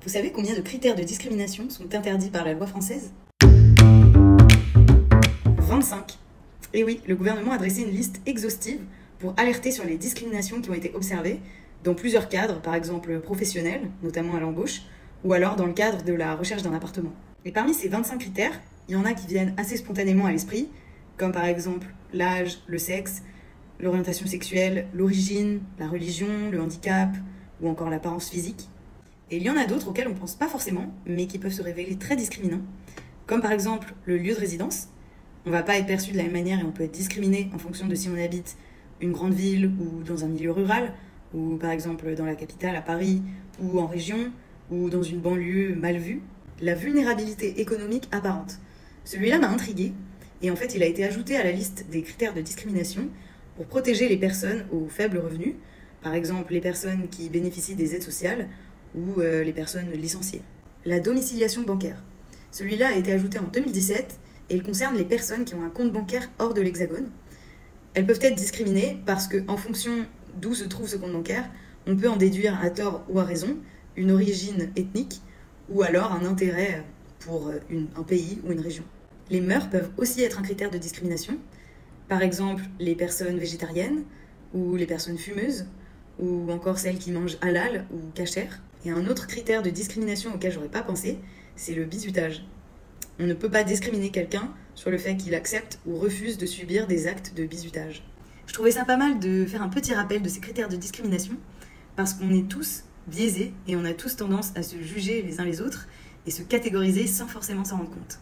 Vous savez combien de critères de discrimination sont interdits par la loi française? 25. Et oui, le gouvernement a dressé une liste exhaustive pour alerter sur les discriminations qui ont été observées dans plusieurs cadres, par exemple professionnels, notamment à l'embauche, ou alors dans le cadre de la recherche d'un appartement. Et parmi ces 25 critères, il y en a qui viennent assez spontanément à l'esprit, comme par exemple l'âge, le sexe, l'orientation sexuelle, l'origine, la religion, le handicap, ou encore l'apparence physique. Et il y en a d'autres auxquels on ne pense pas forcément, mais qui peuvent se révéler très discriminants, comme par exemple le lieu de résidence. On ne va pas être perçu de la même manière et on peut être discriminé en fonction de si on habite une grande ville ou dans un milieu rural, ou par exemple dans la capitale à Paris, ou en région, ou dans une banlieue mal vue. La vulnérabilité économique apparente. Celui-là m'a intriguée, et en fait il a été ajouté à la liste des critères de discrimination pour protéger les personnes aux faibles revenus, par exemple les personnes qui bénéficient des aides sociales ou les personnes licenciées. La domiciliation bancaire. Celui-là a été ajouté en 2017 et il concerne les personnes qui ont un compte bancaire hors de l'Hexagone. Elles peuvent être discriminées parce qu'en fonction d'où se trouve ce compte bancaire, on peut en déduire à tort ou à raison une origine ethnique ou alors un intérêt pour un pays ou une région. Les mœurs peuvent aussi être un critère de discrimination. Par exemple, les personnes végétariennes ou les personnes fumeuses ou encore celles qui mangent halal ou kasher. Et un autre critère de discrimination auquel j'aurais pas pensé, c'est le bizutage. On ne peut pas discriminer quelqu'un sur le fait qu'il accepte ou refuse de subir des actes de bizutage. Je trouvais ça pas mal de faire un petit rappel de ces critères de discrimination parce qu'on est tous biaisés et on a tous tendance à se juger les uns les autres et se catégoriser sans forcément s'en rendre compte.